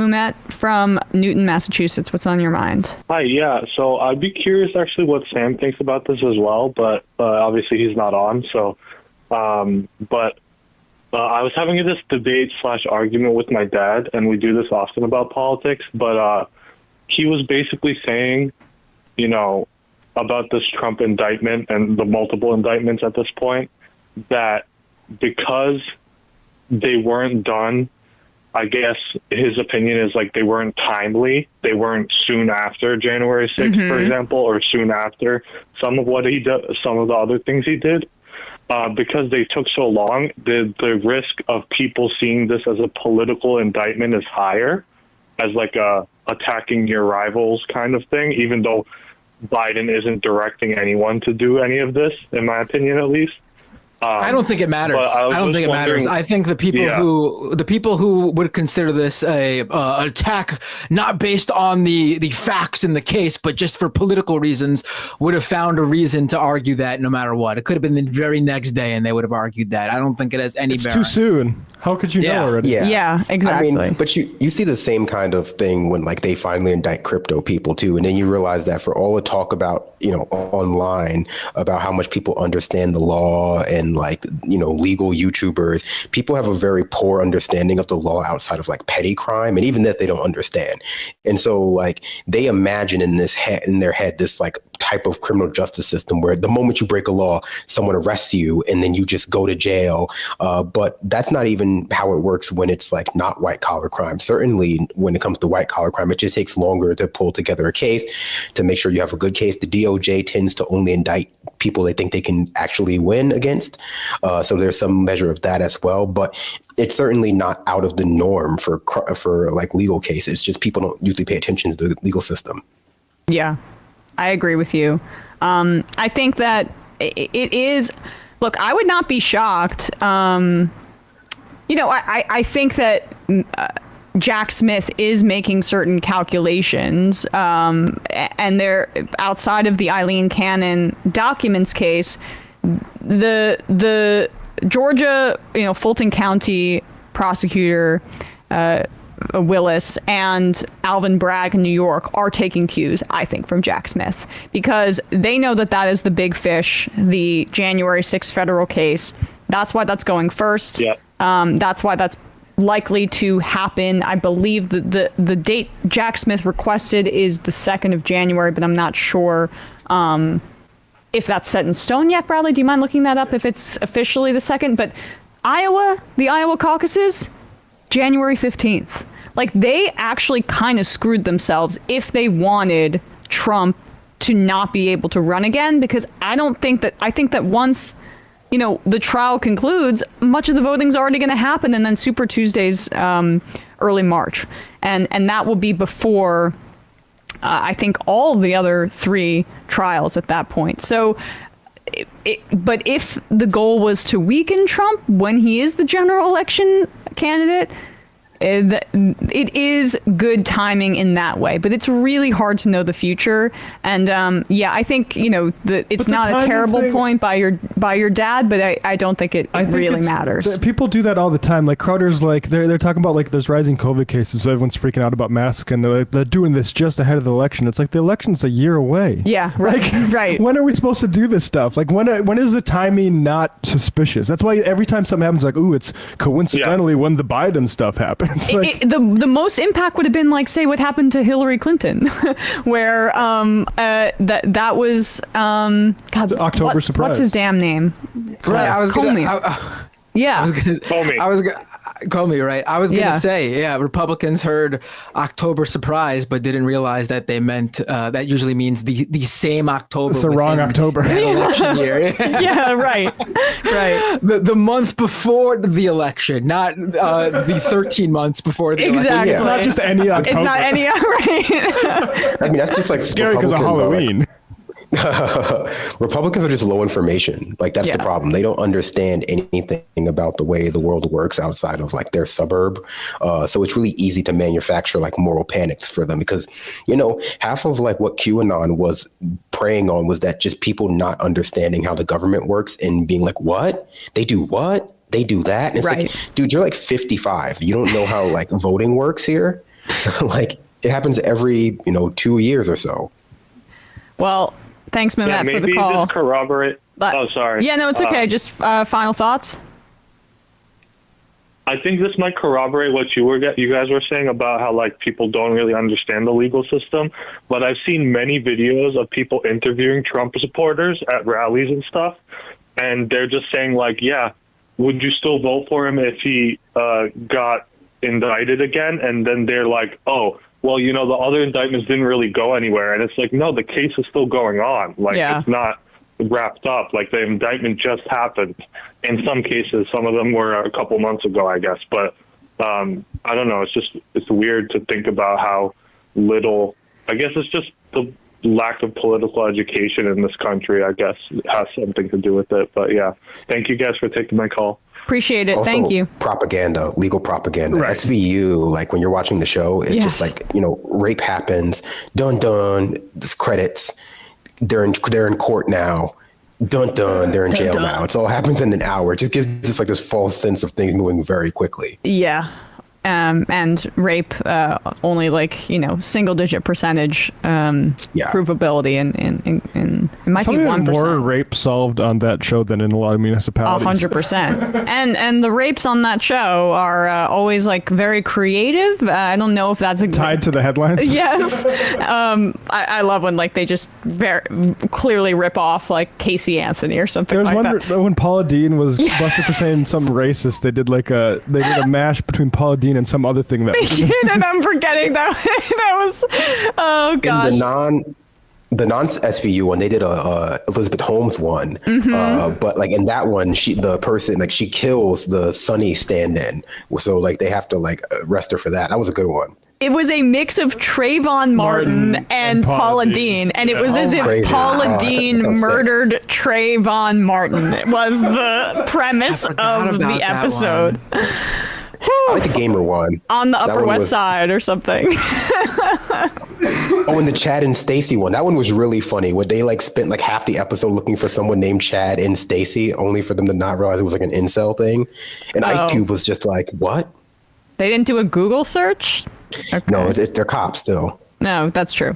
Mumet from Newton, Massachusetts. What's on your mind? Hi, yeah. So I'd be curious actually what Sam thinks about this as well, but obviously he's not on. So, but I was having this debate/argument with my dad, and we do this often about politics, but he was basically saying, you know, about this Trump indictment and the multiple indictments at this point, that because they weren't done, I guess his opinion is like they weren't timely. They weren't soon after January 6th, for example, or soon after some of what he did, some of the other things he did. Because they took so long, the risk of people seeing this as a political indictment is higher, as like a attacking your rivals kind of thing, even though Biden isn't directing anyone to do any of this, in my opinion, at least. I don't think it matters. I don't think it matters. I think the people who would consider this a attack not based on the facts in the case, but just for political reasons, would have found a reason to argue that no matter what. It could have been the very next day, and they would have argued that. I don't think it has any bearing. It's too soon. How could you know already? Yeah, exactly. I mean, but you see the same kind of thing when like they finally indict crypto people too, and then you realize that for all the talk about, you know, online about how much people understand the law and like, you know, legal YouTubers, people have a very poor understanding of the law outside of like petty crime, and even that they don't understand. And so like they imagine in their head this like type of criminal justice system where the moment you break a law, someone arrests you and then you just go to jail. But that's not even how it works when it's like not white collar crime. Certainly when it comes to white collar crime, it just takes longer to pull together a case to make sure you have a good case. The DOJ tends to only indict people they think they can actually win against. So there's some measure of that as well. But it's certainly not out of the norm for like legal cases. Just people don't usually pay attention to the legal system. Yeah, I agree with you. I think that it is. Look, I would not be shocked. You know, I think that Jack Smith is making certain calculations, and they're outside of the Eileen Cannon documents case. The Georgia, you know, Fulton County prosecutor Willis and Alvin Bragg in New York are taking cues, I think, from Jack Smith, because they know that that is the big fish, the January 6th federal case. That's why that's going first. Yeah. That's why that's likely to happen. I believe that the date Jack Smith requested is the 2nd of January, but I'm not sure if that's set in stone yet. Bradley, do you mind looking that up if it's officially the 2nd? But the Iowa caucuses, January 15th. Like, they actually kind of screwed themselves if they wanted Trump to not be able to run again, because I think that once, you know, the trial concludes, much of the voting's already going to happen, and then Super Tuesday's early March, and that will be before I think all the other 3 trials at that point. So, but if the goal was to weaken Trump when he is the general election candidate, it is good timing in that way, but it's really hard to know the future. And I think, you know, it's not a terrible point by your dad, but I don't think it really matters. People do that all the time. Like Crowder's like they're talking about like there's rising COVID cases, so everyone's freaking out about masks, and they're doing this just ahead of the election. It's like the election's a year away. Yeah, right. Like, right. When are we supposed to do this stuff? Like when is the timing not suspicious? That's why every time something happens, like, ooh, it's coincidentally when the Biden stuff happens. Like, the most impact would have been like, say, what happened to Hillary Clinton, where that was October surprise. What's his damn name? Right, I was gonna. Comey, right? I was gonna say, Republicans heard October surprise, but didn't realize that they meant that usually means the same October. It's the wrong October. Election year. Yeah, right. The month before the election, not the 13 months before the election. Exactly. It's not just any October. It's not any, right? I mean, that's just like scary because of Halloween. Republicans are just low information. Like that's the problem. They don't understand anything about the way the world works outside of like their suburb. So it's really easy to manufacture like moral panics for them, because, you know, half of like what QAnon was preying on was that just people not understanding how the government works and being like, what? They do what? They do that? And it's like, dude, you're like 55. You don't know how like voting works here. Like it happens every 2 years or so. Well, thanks, Mehmet, for the call. Maybe just corroborate. Oh, sorry. Yeah, no, it's okay. Just final thoughts. I think this might corroborate what you guys were saying about how like people don't really understand the legal system. But I've seen many videos of people interviewing Trump supporters at rallies and stuff, and they're just saying like, yeah, would you still vote for him if he got indicted again? And then they're like, oh, well, the other indictments didn't really go anywhere. And it's like, no, the case is still going on. Like, It's not wrapped up. Like, the indictment just happened. In some cases, some of them were a couple months ago, I guess. But I don't know. It's weird to think about how little, I guess it's just the lack of political education in this country, I guess, has something to do with it. But yeah, thank you guys for taking my call. Appreciate it. Also, thank you. Propaganda, legal propaganda. Right. SVU, like when you're watching the show, it's just like, rape happens, dun dun, this credits, they're in court now, dun dun, they're in jail now. It all happens in an hour. It just gives us like this false sense of things moving very quickly. Yeah. And rape only like single digit percentage provability and it might be 1%. More rape solved on that show than in a lot of municipalities. 100%. And the rapes on that show are always like very creative. I don't know if that's tied to the headlines. Yes. I love when like they just very clearly rip off like Casey Anthony or something like that. When Paula Deen was busted for saying something racist, they did a mash between Paula Deen and some other thing that they did, and I'm forgetting that was gosh. In the non SVU one, they did a Elizabeth Holmes one, but like in that one, she kills the Sunny stand-in, so like they have to like arrest her for that. That was a good one. It was a mix of Trayvon Martin and Paula Deen, and it was as if Paula Deen murdered Trayvon Martin. It was the premise of the episode. I like the gamer one. On the Upper West Side or something. And the Chad and Stacy one. That one was really funny. Where they like spent like half the episode looking for someone named Chad and Stacy, only for them to not realize it was like an incel thing. And Ice Cube was just like, what? They didn't do a Google search? Okay. No, they're cops still. No, that's true.